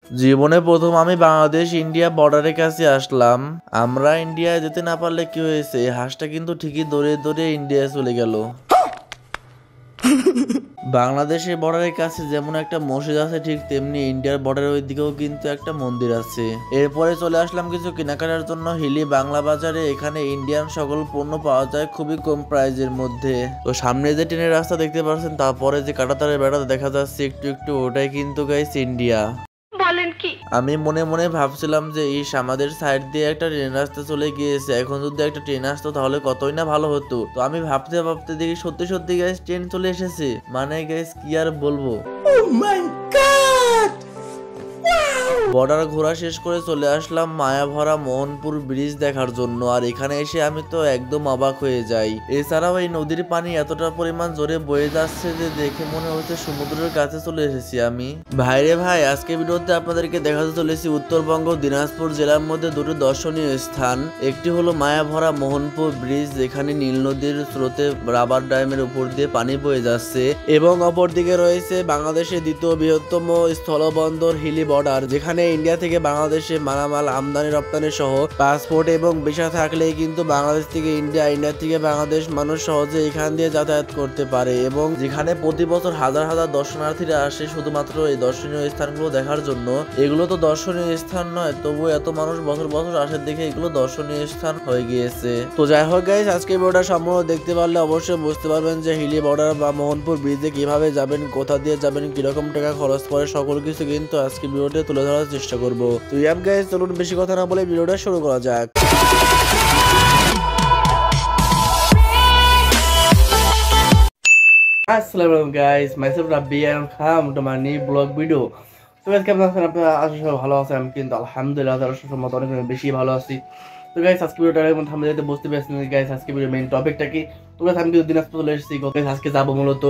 জীবনে প্রথম আমি বাংলাদেশ ইন্ডিয়া বর্ডারের কাছে আসলাম। আমরা ইন্ডিয়ায় যেতে না পারলে কি হয়েছে, হাঁসটা কিন্তু ঠিকই দৌড়ে দৌড়ে ইন্ডিয়ায় চলে গেল। বাংলাদেশের বর্ডারের কাছে যেমন একটা মসজিদ আছে, ঠিক তেমনি ইন্ডিয়ার বর্ডারের ওই দিকেও কিন্তু একটা মন্দির আছে। এরপরে চলে আসলাম কিছু কেনাকাটার জন্য হিলি বাংলা বাজারে। এখানে ইন্ডিয়ান সকল পণ্য পাওয়া যায় খুবই কম প্রাইজের মধ্যে। তো সামনে যে ট্রেনের রাস্তা দেখতে পাচ্ছেন, তারপরে যে কাঁটাতারের বেড়া দেখা যাচ্ছে একটু একটু, ওটাই কিন্তু গাইস ইন্ডিয়া। আমি মনে মনে ভাবছিলাম যে আমাদের সাইড দিয়ে একটা ট্রেন রাস্তা চলে গিয়েছে, এখন যদি একটা ট্রেন আসতো তাহলে কতই না ভালো হতো। তো আমি ভাবতে ভাবতে দেখি সত্যি সত্যি গাইস ট্রেন চলে এসেছে। মানে গাইস কি আর বলবো। বর্ডার ঘোরা শেষ করে চলে আসলাম মায়াভরা মোহনপুর ব্রিজ দেখার জন্য। আর এখানে এসে আমি তো একদম অবাক হয়ে যাই। এছাড়াও এই নদীর পানি এতটা পরিমাণ জোরে বয়ে যাচ্ছে যে দেখে মনে হচ্ছে সমুদ্রের কাছে চলে এসেছি আমি। ভাইরে ভাই, আজকে ভিডিওতে আপনাদেরকে দেখাতে চলেছি উত্তরবঙ্গ দিনাজপুর জেলার মধ্যে দুটো দর্শনীয় স্থান। একটি হলো মায়াভরা মোহনপুর ব্রিজ, যেখানে নীল নদীর স্রোতে রাবার ড্যামের উপর দিয়ে পানি বয়ে যাচ্ছে, এবং অপরদিকে রয়েছে বাংলাদেশের দ্বিতীয় বৃহত্তম স্থলবন্দর হিলি বর্ডার, যেখানে ইন্ডিয়া থেকে বাংলাদেশে মালামাল আমদানি রপ্তানি সহ পাসপোর্ট এবং ভিসা থাকলেই কিন্তু বাংলাদেশ থেকে ইন্ডিয়া, ইন্ডিয়া থেকে বাংলাদেশ মানুষ সহজে এখান দিয়ে যাতায়াত করতে পারে। এবং যেখানে প্রতি বছর হাজার হাজার দর্শনার্থীরা আসে শুধুমাত্র এই দর্শনীয় স্থানগুলো দেখার জন্য। এগুলো তো দর্শনীয় স্থান নয়, তবু এত মানুষ বছর বছর আসে দেখে এগুলো দর্শনীয় স্থান হয়ে গিয়েছে। তো যাই হোক গাইস, আজকে ভিডিওটা সম্পূর্ণ দেখতে পারলে অবশ্যই বুঝতে পারবেন যে হিলি বর্ডার বা মোহনপুর ব্রিজে কিভাবে যাবেন, কোথা দিয়ে যাবেন, কিরকম টাকা খরচ পড়ে, সকল কিছু কিন্তু আজকে ভিডিওতে তুলে ধরার চেষ্টা করবো। তো ইয়াপ গাইস, চলুন বেশি কথা না বলে ভিডিওটা শুরু করা যাক। আসসালামু আলাইকুম guys, myself Rabbi and come to my new blog video. তো গাইস, কেমন আছেন আপনারা? আশা করি ভালো আছেন। আমি কিন্তু আলহামদুলিল্লাহ তাআলার রহমতে অনেক বেশি ভালো আছি। তো গাইস, আজকে ভিডিওটার মধ্যে আমরা যেতে বুঝতে পারছেন গাইস, আজকে ভিডিওর মেইন টপিকটা কি। তো গাইস, আমি কিন্তু দিনাজপুর চলে এসেছি। গাইস, আজকে যাবো মূলত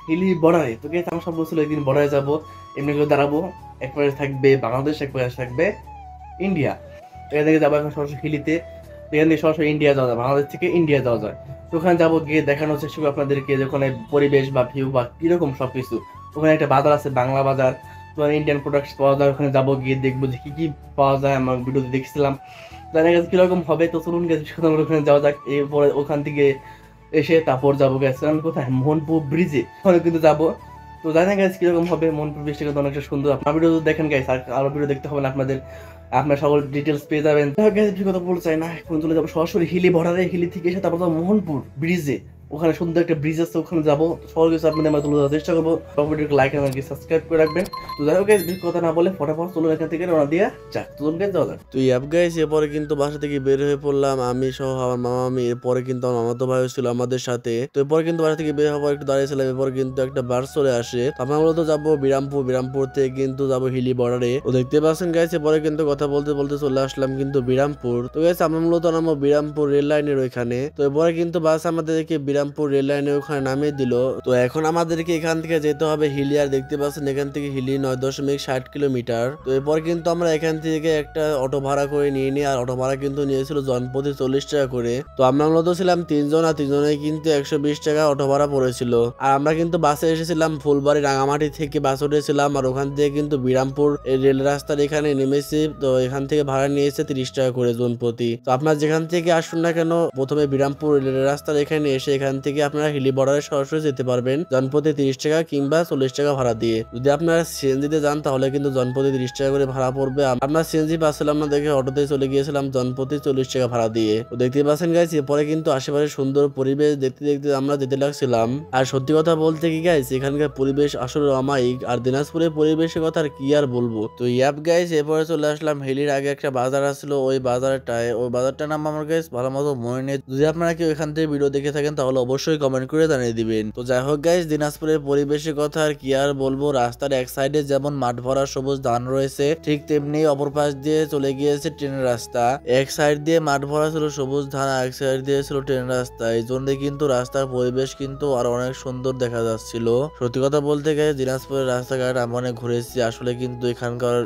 হিলি বর্ডারে। তো গাইস, আমার সব বলছিল একদিন বর্ডারে যাবো, এমনি করে দাঁড়াবো। এক পাশে থাকবে বাংলাদেশ, এক পাশে থাকবে ইন্ডিয়া। তো এখান থেকে যাবো এখন সরাসরি হিলিতে। এখান থেকে সরাসরি ইন্ডিয়া যাওয়া যায়, বাংলাদেশ থেকে ইন্ডিয়া যাওয়া যায়। তো ওখানে যাবো, গিয়ে দেখানোর চেষ্টা করবো আপনাদেরকে যে ওখানে পরিবেশ বা ভিউ বা কিরকম সবকিছু। ওখানে একটা বাজার আছে, বাংলা বাজার, তোমার ইন্ডিয়ান প্রোডাক্টস পাওয়া যায়। ওখানে যাবো, গিয়ে দেখবো যে কি কি পাওয়া যায়। আমার ভিডিওতে দেখছিলাম, জানা গেছে কিরকম হবে। তো চলুন গেছে ওখানে যাওয়া যাক। এরপরে ওখান থেকে এসে তারপর যাবো গেছিলাম কোথায়, মোহনপুর ব্রিজে। ওখানে কিন্তু যাবো। তো জানা গেছে কিরকম হবে। মোহনপুর ব্রিজটা কিন্তু অনেকটা সুন্দর। আপনার ভিডিও দেখেন গাইস, আর আরো ভিডিও দেখতে হবে না আপনাদের, আপনার সকল ডিটেলস পেয়ে যাবেন। কথা বলতে চাই না, এখন চলে যাবো সরাসরি হিলি বর্ডারে। হিলি থেকে এসে তারপর যাবো মোহনপুর ব্রিজে। ওখানে সুন্দর একটা ব্রিজ আছে, ওখানে যাবো। সকল কিছু আপনাদের আমরা তুলে দেওয়ার চেষ্টা করবো। ভিডিওকে লাইক এবং সাবস্ক্রাইব করে রাখবেন। তো যাই হোক গাইস, কথা না বলে ফটাফট চলুন এখান থেকে রওনা দিয়ে যাক। চলুন গাইস, যাওয়া যাক। তো ইয়াপ গাইস, এরপরে কিন্তু বাসা থেকে বের হয়ে পড়লাম আমি সহ আমার মামা মামি। এরপরে কিন্তু আমার মামাতো ভাই ছিল আমাদের সাথে। তো এরপরে কিন্তু বাসা থেকে বের হওয়ার একটু দাঁড়িয়েছিলাম। এরপরে কিন্তু একটা বাস চলে আসে। আমরা মূলত যাবো বিরামপুর, বিরামপুর থেকে কিন্তু যাবো হিলি বর্ডারে। তো দেখতে পাচ্ছেন গাইস, এরপরে কিন্তু কথা বলতে বলতে চলে আসলাম কিন্তু বিরামপুর। তো গাইস, আমরা মূলত নামবো বিরামপুর রেল লাইনের ওইখানে। তো এরপরে কিন্তু বাস আমাদেরকে বিরামপুর রেল লাইনের ওখানে নামিয়ে দিল। তো এখন আমাদেরকে এখান থেকে যেতে হবে হিলি। আর দেখতে পাচ্ছেন এখান থেকে হিলি 9.60 কিলোমিটার। তো এরপর কিন্তু আমরা এখান থেকে একটা অটো ভাড়া করে নিয়ে নিই। আর অটো ভাড়া কিন্তু নিয়েছিল জনপ্রতি 40 টাকা করে। তো আমরা মূলত ছিলাম তিনজন, আর তিনজনে কিন্তু 120 টাকা অটো ভাড়া পড়েছিল। আর আমরা কিন্তু বাসে এসেছিলাম ফুলবাড়ি রাঙামাটি থেকে বাস উঠেছিলাম। আর ওখান থেকে কিন্তু বিরামপুর রেল রাস্তার এখানে নেমেছি। তো এখান থেকে ভাড়া নিয়েছে 30 টাকা করে জনপ্রতি। তো আপনার যেখান থেকে আসুন না কেন, প্রথমে বিরামপুর রেল রাস্তার এখানে এসে এখান থেকে আপনারা হিলি বর্ডারে সরাসরি যেতে পারবেন জনপ্রতি 30 টাকা কিংবা 40 টাকা ভাড়া দিয়ে। যদি আপনারা সিএনজিতে যান তাহলে কিন্তু জনপ্রতি 30 টাকা করে ভাড়া পড়বে। আমরা সিএনজি পাচ্ছিলাম না দেখে অটোতে চলে গিয়েছিলাম জনপ্রতি 40 টাকা ভাড়া দিয়ে। তো দেখতে পাচ্ছেন গাইস, এরপরে কিন্তু আশেপাশে সুন্দর পরিবেশ দেখতে দেখতে আমরা যেতে লাগছিলাম। আর সত্যি কথা বলতে কি গাইস, এখানকার পরিবেশ আসলে অমায়িক। আর দিনাজপুরের পরিবেশের কথা আর কি আর বলবো। তো ইয়াপ গাইস, এরপরে চলে আসলাম হিলির আগে একটা বাজার আসলো, ওই বাজারটার নাম আমার গাইস ভালো মতো মনে নেই। যদি আপনারা কেউ এখান থেকে ভিডিও দেখে থাকেন তাহলে অবশ্যই কমেন্ট করে জানিয়ে দিবেন। তো যাই হোক গাইস, দিনাজপুরের পরিবেশের কথা আর কি আর বলবো। রাস্তার এক সাইডে যেমন মাঠ ভরা সবুজ ধান রয়েছে, ঠিক তেমনি অপর পাশ দিয়ে চলে গিয়েছে ট্রেনের রাস্তা। এক সাইড দিয়ে মাঠ ভরা ছিল সবুজ ধান, আর এক সাইড দিয়ে ছিল ট্রেনের রাস্তা। এই জন্য কিন্তু রাস্তার পরিবেশ কিন্তু আরো অনেক সুন্দর দেখা যাচ্ছিল। সত্যি কথা বলতে গেলে দিনাজপুরের রাস্তাঘাট আমি অনেক ঘুরেছি, আসলে কিন্তু এখানকার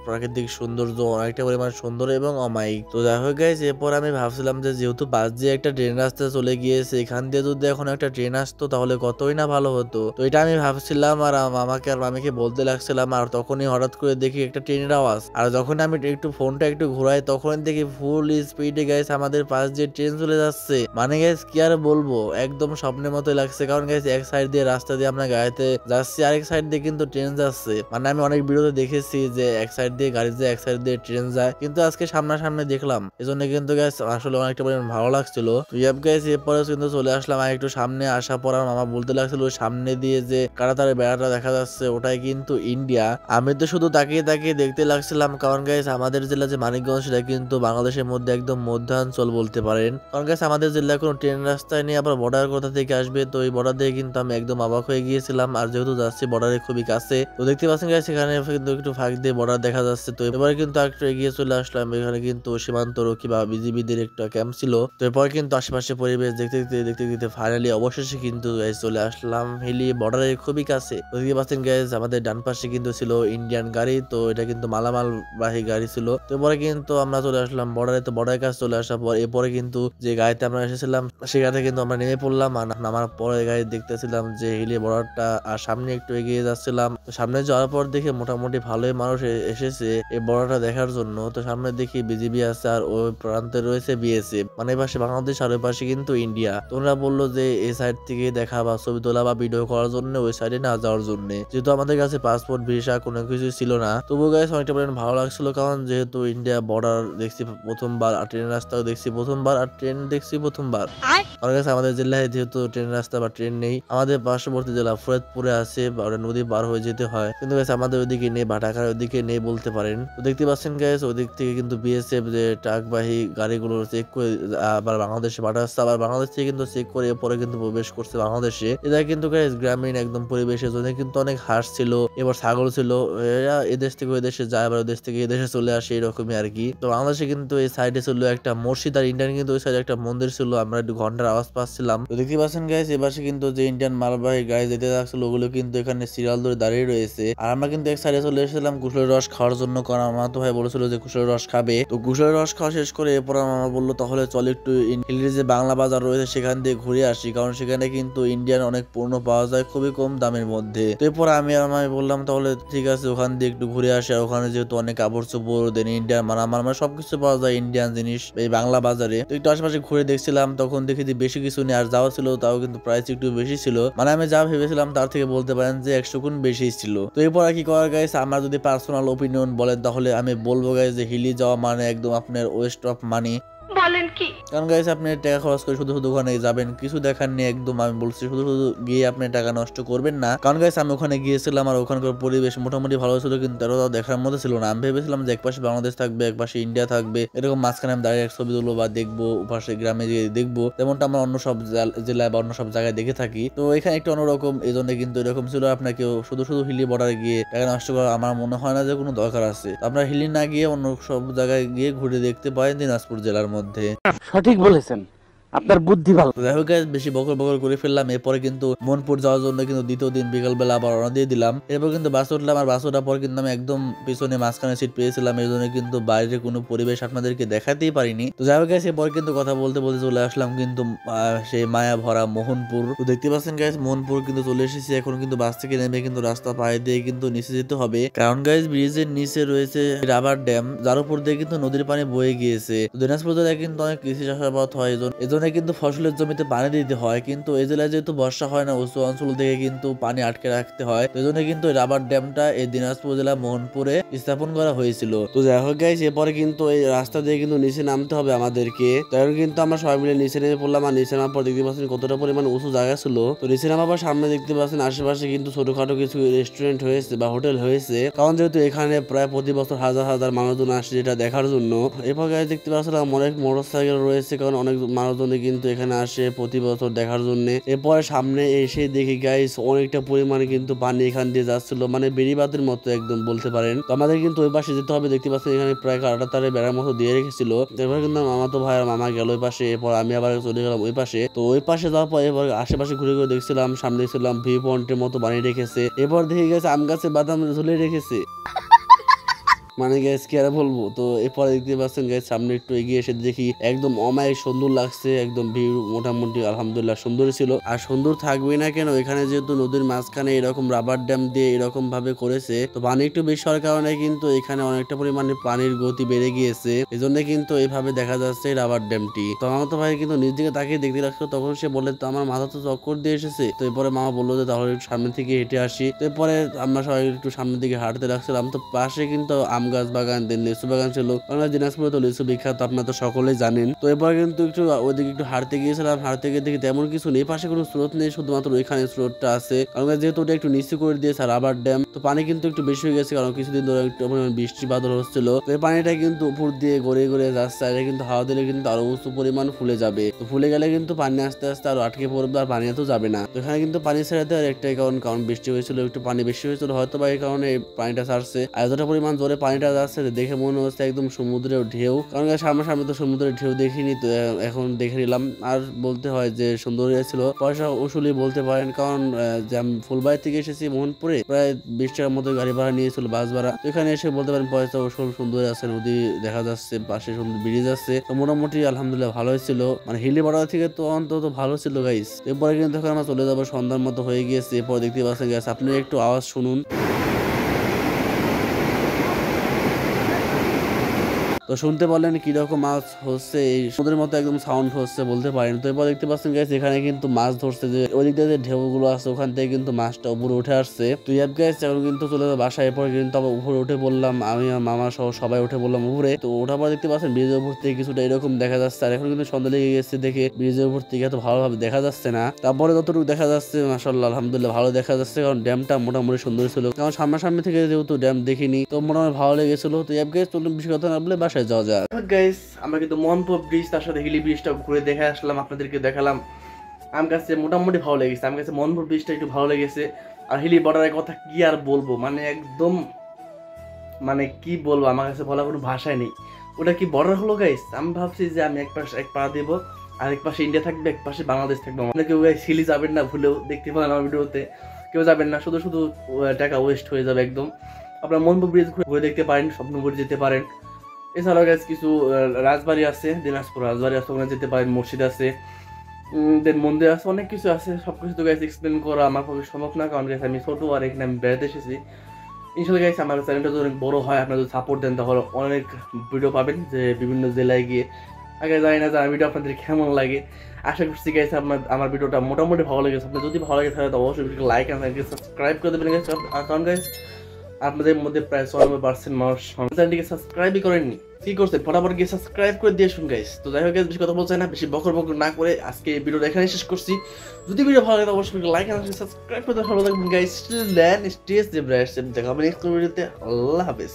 প্রাকৃতিক সৌন্দর্য অনেকটা পরিমাণ সুন্দর এবং অমায়িক। তো যাই হোক গাইস, এরপর আমি ভাবছিলাম যে যেহেতু পাশ দিয়ে একটা ট্রেন রাস্তা চলে গিয়েছে, এখান দিয়ে যদি এখন একটা ট্রেন আসতো তাহলে কতই না ভালো হতো। তো এটা আমি ভাবছিলাম আর মামাকে আর মামিকে বলতে লাগছিলাম, আর তখনই হঠাৎ করে দেখি একটা ট্রেনের আওয়াজ। আর যখন আমি একটু ফোনটা একটু ঘোরাই তখন দেখি ফুল স্পিডে গাইস আমাদের পাশ দিয়ে ট্রেন চলে যাচ্ছে। মানে গাইস কি আর বলবো, একদম স্বপ্নের মতোই লাগছে। কারণ গাইস এক সাইড দিয়ে রাস্তা দিয়ে আমরা গাড়িতে যাচ্ছি, আরেক সাইড দিয়ে কিন্তু ট্রেন যাচ্ছে। মানে আমি অনেক ভিডিওতে দেখেছি যে এক সাইড দিয়ে গাড়ি যায় এক সাইড দিয়ে ট্রেন যায়, কিন্তু আজকে সামনাসামনি দেখলাম, এজন্য কিন্তু গাইস আসলে অনেকটা পরিমাণ ভালো লাগছিল। তো গাইস এরপরে কিন্তু চলে আসলাম আর একটু সামনে আসা পর মামা বলতে লাগছিল সামনে দিয়ে যে কাঁটাতারের বেড়াটা দেখা যাচ্ছে ওটাই কিন্তু ইন্ডিয়া। আমি তো শুধু তাকিয়ে তাকিয়ে দেখতে লাগছিলাম, কারণ গাইস আমাদের জেলা যে মানিকগঞ্জ সেটা কিন্তু বাংলাদেশের মধ্যে একদম মধ্যাঞ্চল বলতে পারেন। কারণ গাইস আমাদের জেলায় কোনো ট্রেন রাস্তায় নিয়ে আবার বর্ডার কোথা থেকে আসবে, তো এই বর্ডার দিয়ে কিন্তু আমি একদম অবাক হয়ে গিয়েছিলাম। আর যেহেতু যাচ্ছি বর্ডারের খুবই কাছে, তো দেখতে পাচ্ছেন গাইস এখানে কিন্তু একটু ফাঁক দিয়ে বর্ডার দেখা যাচ্ছে। তো এবারে কিন্তু একটু এগিয়ে চলে আসলাম, এখানে কিন্তু সীমান্ত রক্ষী বা বিজিবিদের একটা ক্যাম্প ছিল। তো এরপর কিন্তু আশেপাশে পরিবেশ দেখতে দেখতে দেখতে ফাইনালি অবশেষে কিন্তু গাইস চলে আসলাম হিলি বর্ডারের খুবই কাছে। দেখতে পাচ্ছেন গাইস আমাদের ডান পাশে কিন্তু ছিল ইন্ডিয়ান গাড়ি, তো এটা কিন্তু মালামাল বাহী গাড়ি ছিল। তো এরপরে কিন্তু আমরা চলে আসলাম বর্ডারে। তো বর্ডারের কাছে চলে আসার পর এরপরে কিন্তু যে গাড়িতে আমরা এসেছিলাম সেই গাড়িতে কিন্তু আমরা নেমে পড়লাম। আর নামার পরে গাড়ি দেখতেছিলাম যে হিলি বর্ডারটা, আর সামনে একটু এগিয়ে যাচ্ছিলাম। তো সামনে যাওয়ার পর দেখে মোটামুটি ভালোই মানুষ এসেছে এই বর্ডারটা দেখার জন্য। তো সামনে দেখি বিজিবি আছে আর ওই প্রান্তে রয়েছে বিএসএফ, মানে এই পাশে বাংলাদেশ আর ওই পাশে কিন্তু ইন্ডিয়া। তো ওরা বললো যে এই সাইড থেকে দেখা বা ছবি তোলা বা ভিডিও করার জন্য ওই সাইডে না যাওয়ার জন্য, যেহেতু আমাদের কাছে পাসপোর্ট ভিসা কোনো কিছু ছিল না। তবু গাইস অনেকটা ভালো লাগছিল, কারণ যেহেতু ইন্ডিয়া বর্ডার দেখছি প্রথমবার, আর ট্রেন রাস্তাও দেখছি প্রথমবার, আর ট্রেন দেখছি প্রথমবার। আমার কাছে আমাদের জেলায় যেহেতু ট্রেন রাস্তা বা ট্রেন নেই, আমাদের পার্শ্ববর্তী জেলা ফরিদপুরে আছে বা নদী পার হয়ে যেতে হয়, কিন্তু গাইস আমাদের ওইদিকে নেই বা ঢাকার ওইদিকে নেই বলতে পারেন। তো দেখতে পাচ্ছেন গাইস ওদিক থেকে কিন্তু বিএসএফ যে ট্রাকবাহী গাড়িগুলো চেক করে আবার বাংলাদেশে পাঠাচ্ছে, আবার বাংলাদেশ থেকে কিন্তু চেক করে পরে কিন্তু প্রবেশ করছে বাংলাদেশে। এটা কিন্তু গাইস গ্রামীণ একদম পরিবেশের জন্য কিন্তু অনেক হাঁস ছিল, এবার ছাগল ছিল, এরা এদেশ থেকে ওই দেশে যায় আবার ওই দেশ থেকে এদেশে চলে আসে এরকমই আর কি। তো বাংলাদেশে কিন্তু এই সাইডে ছিল একটা মসজিদ, আর ইন্ডিয়ান কিন্তু ওই সাইডে একটা মন্দির ছিল, আমরা একটু ঘন্টার আওয়াজ পাচ্ছিলাম। তো দেখতে পাচ্ছেন গাইস এবারে কিন্তু যে ইন্ডিয়ান মালবাহী গাড়ি যেতে যাচ্ছিল ওগুলো কিন্তু এখানে সিরিয়াল ধরে দাঁড়িয়ে রয়েছে। আর আমরা কিন্তু এক সাইডে চলে এসেছিলাম কুশলের রস খাওয়ার জন্য, কারণ আমার তো ভাই বলেছিল যে কুশলের রস খাবে। তো কুশলের রস খাওয়া শেষ করে এরপর আমার বললো তাহলে চল একটু হিলির যে বাংলা বাজার রয়েছে সেখান দিয়ে ঘুরে আসি, কারণ সেখানে কিন্তু ইন্ডিয়ান অনেক পণ্য পাওয়া যায় খুবই কম দামের মধ্যে। তো এরপর আমি বললাম তাহলে ঠিক আছে ওখান দিয়ে একটু ঘুরে আসি, আর ওখানে যেহেতু অনেক কাপড় চোপড় দেন ইন্ডিয়ান মালামাল মানে সবকিছু পাওয়া যায় ইন্ডিয়ান জিনিস এই বাংলা বাজারে। তো একটু আশেপাশে ঘুরে দেখছিলাম, তখন দেখি যে বেশি কিছু নেই, আর যাওয়া ছিল তাও কিন্তু প্রাইস একটু বেশি ছিল, মানে আমি যা ভেবেছিলাম তার থেকে বলতে পারেন যে 100 গুণ বেশি ছিল। তো এরপর আর কি করার গাইস, আমার যদি পার্সোনাল ওপিনিয়ন বলেন তাহলে আমি বলবো গাইস যে হিলি যাওয়া মানে একদম আপনার ওয়েস্ট অফ মানি। বলেন কি, কারণ গাইস আপনি টাকা খরচ করে শুধু শুধু ওখানে যাবেন, কিছু দেখার নেই একদম। আমি বলছি শুধু শুধু গিয়ে আপনি টাকা নষ্ট করবেন না, কারণ গাইস আমি ওখানে গিয়েছিলাম আর ওখানকার পরিবেশ মোটামুটি ভালো ছিল, কিন্তু তাও দেখার মতো ছিল না। আমি ভেবেছিলাম যে একপাশে বাংলাদেশ থাকবে একপাশে ইন্ডিয়া থাকবে, এরকম মাঝখানে আমি দাঁড়িয়ে ছবি তুলবো বা দেখবো, ওপাশে গ্রামে গিয়ে দেখবো, যেমনটা আমরা অন্য সব জেলায় বা অন্য সব জায়গায় দেখে থাকি। তো এখানে একটু অন্যরকম, এই জন্য কিন্তু এরকম ছিল। আপনাকেও শুধু শুধু হিলি বর্ডারে গিয়ে টাকা নষ্ট করা আমার মনে হয় না যে কোনো দরকার আছে। আপনার হিলি না গিয়ে অন্য সব জায়গায় গিয়ে ঘুরে দেখতে পারেন দিনাজপুর জেলার মধ্যে। সঠিক বলেছেন, আপনার বুদ্ধি ভালো। যাই হোক বেশি বকর বকর করে ফেললাম। এরপরে কিন্তু মনপুর যাওয়ার জন্য কিন্তু দ্বিতীয় দিন বিকালবেলা আবার রওনা দিয়ে দিলাম। এরপর কিন্তু বাস উঠলাম, আর বাস ওঠার পর কিন্তু আমি একদম পিছনে মাঝখানে সিট পেয়েছিলাম, এর জন্য কিন্তু বাইরের কোনো পরিবেশ আপনাদেরকে দেখাতেই পারিনি। তো যাই হোক এরপর কিন্তু কথা বলতে বলতে চলে আসলাম কিন্তু সেই মায়া ভরা মোহনপুর। তো দেখতে পাচ্ছেন গাইস মোহনপুর কিন্তু চলে এসেছি। এখন কিন্তু বাস থেকে নেমে কিন্তু রাস্তা পায়ে দিয়ে কিন্তু নিচে যেতে হবে, কারণ গাইস ব্রিজের নিচে রয়েছে রাবার ড্যাম, যার উপর দিয়ে কিন্তু নদীর পানি বয়ে গিয়েছে। দিনাজপুর জেলায় কিন্তু অনেক কৃষি চাষাবাদ হয়, এজন্য কিন্তু ফসলের জমিতে পানি দিতে হয়, কিন্তু এই জেলায় যেহেতু বর্ষা হয় না উঁচু অঞ্চল থেকে কিন্তু পানি আটকে রাখতে হয়, এজন্য কিন্তু রাবার ড্যামটা এই দিনাজপুর জেলা মোহনপুরে স্থাপন করা হয়েছিল। তো যাই হোক গাইস এরপরে কিন্তু এই রাস্তা দিয়ে কিন্তু নিচে নামতে হবে আমাদেরকে। তখন কিন্তু আমরা সবাই মিলে নিচে নেমে পড়লাম, আর নিচে নামার পর দেখতে পাচ্ছেন কতটা পরিমাণ উঁচু জায়গা ছিল। তো নিচে নামার পর সামনে দেখতে পাচ্ছেন আশেপাশে কিন্তু ছোটখাটো কিছু রেস্টুরেন্ট হয়েছে বা হোটেল হয়েছে, কারণ যেহেতু এখানে প্রায় প্রতি বছর হাজার হাজার মানুষজন আসে যেটা দেখার জন্য। এরপর গাইস দেখতে পাচ্ছিলাম অনেক মোটরসাইকেল রয়েছে, কারণ অনেক মানুষজন কিন্তু এখানে আসে প্রতি বছর দেখার জন্য। এরপরে সামনে এসে দেখি গাইস অনেকটা পরিমাণে কিন্তু পানি এখান দিয়ে যাচ্ছিল, মানে বেড়িবাঁধের মতো একদম বলতে পারেন। তো আমাদের কিন্তু ওই পাশে যেতে হবে, দেখতে পাচ্ছেন এখানে প্রায় কাটা তারে বেড়ার মতো দিয়ে রেখেছিল। এরপর কিন্তু মামা তো ভাই আর মামা গেল ওই পাশে, এরপর আমি আবার চলে গেলাম ওই পাশে। তো ওই পাশে যাওয়ার পর এবার আশেপাশে ঘুরে ঘুরে দেখছিলাম, সামনে দেখছিলাম ভিউ পয়েন্টের মতো বানিয়ে রেখেছে। এরপর দেখে গেছে আম গাছে বাদাম ঝুলে রেখেছে। মানে গ্যাস কি আর বলবো। তো এরপরে দেখতে পাচ্ছেন গ্যাস সামনে একটু এগিয়ে এসে দেখি একদম অমায়িক সুন্দর লাগছে, একদম ভিউ মোটামুটি আলহামদুলিল্লাহ সুন্দর ছিল। আর সুন্দর থাকবে না কেন, এখানে যেহেতু নদীর মাঝখানে এরকম রাবার ড্যাম দিয়ে এরকম ভাবে করেছে, তো পানি একটু বেশি হওয়ার কারণে কিন্তু এখানে অনেকটা পরিমাণে পানির গতি বেড়ে গিয়েছে, এই জন্য কিন্তু এইভাবে দেখা যাচ্ছে রাবার ড্যামটি। তো আমার তো ভাই কিন্তু নিজ দিকে তাকিয়ে দেখতে লাগছিল, তখন সে বললে তো আমার মাথা তো চক্কর দিয়ে এসেছে। তো এরপরে মামা বললো যে তাহলে একটু সামনের থেকে হেঁটে আসি। তো এরপরে আমরা সবাই একটু সামনের দিকে হাঁটতে লাগছিলাম। তো পাশে কিন্তু আম গাছ বাগান, দেন লিচু বাগান ছিল। কারণ দিনাজপুরে তো লিচু বিখ্যাত, আপনারা তো সকলেই জানেন। তো এরপরে কিন্তু একটু ওইদিকে একটু হাঁটতে গিয়েছিলাম, হাঁটতে গিয়ে দেখি তেমন কিছু নেই, পাশে কোনো স্রোত নেই, শুধুমাত্র ওইখানে স্রোতটা আছে। কারণ যেহেতু ওটা একটু নিচু করে দিয়েছে রাবার ড্যাম, তো পানি কিন্তু একটু বেশি হয়ে গেছে, কারণ কিছুদিন ধরে একটু বৃষ্টি বাদল হচ্ছিল। তো এই পানিটা কিন্তু উপর দিয়ে গড়িয়ে গড়িয়ে যাচ্ছে, আর কিন্তু হাওয়া দিলে কিন্তু আরো উঁচু পরিমাণ ফুলে যাবে। তো ফুলে গেলে কিন্তু পানি আস্তে আস্তে আরো আটকে পড়বে, আর পানি এত যাবে না। তো এখানে কিন্তু পানি ছেড়ে দেওয়ার একটাই কারণ বৃষ্টি হয়েছিল, একটু পানি বেশি হয়েছিল, হয়তো বা এই কারণে পানিটা ছাড়ছে। আর এতটা পরিমাণ জোরে পানিটা যাচ্ছে দেখে মনে হচ্ছে একদম সমুদ্রের ঢেউ। কারণ সামনে তো সমুদ্রের ঢেউ দেখিনি, তো এখন দেখে নিলাম। আর বলতে হয় যে সুন্দর ছিল, পয়সা উসুলি বলতে পারেন। কারণ যে আমি ফুলবাড়ি থেকে এসেছি মোহনপুরে, প্রায় 20 টাকার মতো গাড়ি ভাড়া নিয়েছিল, বাস ভাড়া। তো এখানে এসে বলতে পারেন পয়সা উসুল, সুন্দর আছে, নদী দেখা যাচ্ছে, পাশে সুন্দর ব্রিজ আছে। তো মোটামুটি আলহামদুলিল্লাহ ভালোই ছিল, মানে হিলি বর্ডার থেকে তো অন্তত ভালো ছিল গাইস। এরপরে কিন্তু এখন আমরা চলে যাবো, সন্ধ্যার মতো হয়ে গিয়েছে। এরপর দেখতে পাচ্ছেন গাইস, আপনি একটু আওয়াজ শুনুন। তো শুনতে পারলেন কিরকম মাছ হচ্ছে, এই সমুদ্রের মতো একদম সাউন্ড হচ্ছে বলতে পারেন। তো এরপর দেখতে পাচ্ছেন গাইস, এখানে কিন্তু মাছ ধরছে, যে ওই দিক দিয়ে যে ঢেউ গুলো আছে ওখান থেকে কিন্তু মাছটা উপরে উঠে আসছে। তো ইয়াব গাইস এখন কিন্তু চলে যাবে বাসায়। এরপর কিন্তু আবার উপরে উঠে বললাম, আমি মামা সহ সবাই উঠে বললাম উপরে। তো ওঠার পর দেখতে পাচ্ছেন ব্রিজের উপর থেকে কিছুটা এরকম দেখা যাচ্ছে। আর এখন কিন্তু সন্ধ্যা লেগে গেছে দেখে ব্রিজের উপর থেকে এত ভালোভাবে দেখা যাচ্ছে না। তারপরে যতটুকু দেখা যাচ্ছে মাশাআল্লাহ আলহামদুলিল্লাহ ভালো দেখা যাচ্ছে, কারণ ড্যামটা মোটামুটি সুন্দর ছিল। কারণ সামনাসামনি থেকে যেহেতু ড্যাম দেখিনি, তো মোটামুটি ভালো লেগেছিল। তো ইয়াব গাইস চলুন বেশি কথা না বলে বাসায় যাওয়া যাক। গাইস আমরা কিন্তু মোহনপুর ব্রিজ, তার সাথে হিলি ব্রিজটা ঘুরে দেখে আসলাম, আপনাদেরকে দেখালাম। আমার কাছে মোটামুটি ভালো লেগেছে, আমার কাছে মোহনপুর ব্রিজটা একটু ভালো লেগেছে। আর হিলি বর্ডারের কথা কি আর বলবো, মানে একদম মানে কি বলবো, আমার কাছে বলার কোনো ভাষাই নেই। ওটা কি বর্ডার হলো গাইস, আমি ভাবছি যে আমি এক পা দেবো, আর এক পাশে ইন্ডিয়া থাকবে, এক পাশে বাংলাদেশ থাকবে। মানে কেউ গাইস হিলি যাবেন না, ভুলেও দেখতে পারেন আমার ভিডিওতে, কেউ যাবেন না, শুধু শুধু টাকা ওয়েস্ট হয়ে যাবে একদম। আপনার মোহনপুর ব্রিজ ঘুরে দেখতে পারেন, স্বপ্নপুর যেতে পারেন। এছাড়াও গাইস কিছু রাজবাড়ি আছে, দিনাজপুর রাজবাড়ি আছে, ওখানে যেতে পারেন, মসজিদ আছে, দেন মন্দির আছে, অনেক কিছু আছে। সবকিছু তো গাইস এক্সপ্লেন করা আমার পক্ষে সম্ভব না, কারণ গাইস আমি ছোট, আর এখানে আমি বেড়াতে এসেছি। ইনশাল্লাহ গাইস আমার চ্যানেলটা যদি অনেক বড় হয়, আপনারা যদি সাপোর্ট দেন, তাহলে অনেক ভিডিও পাবেন, যে বিভিন্ন জেলায় গিয়ে। আগে জানি না যে আমার ভিডিও আপনাদের কেমন লাগে। আশা করছি গাইস আমার ভিডিওটা মোটামুটি ভালো লেগেছে। আপনার যদি ভালো লাগে তাহলে তো অবশ্যই লাইক আর সাবস্ক্রাইব করে দেবেন গাইস। কারণ গাইস আপনাদের মধ্যে প্রায় 96% মানুষ চ্যানেলটিকে সাবস্ক্রাইবই করেননি। কি করছেন, ফটাফট গিয়ে সাবস্ক্রাইব করে দিয়ে শুন গাইস। তো যাই হোক গাইস, বেশি কথা বলতে চাই না, বেশি বকর না করে আজকে এই ভিডিওটা এখানে শেষ করছি। যদি ভিডিও ভালো লাগে অবশ্যই লাইক আর সাবস্ক্রাইব করতে ভালো থাকবেন guys. Still then stay safe, দেখা হবে নেক্সট ভিডিওতে। আল্লাহ হাফেজ।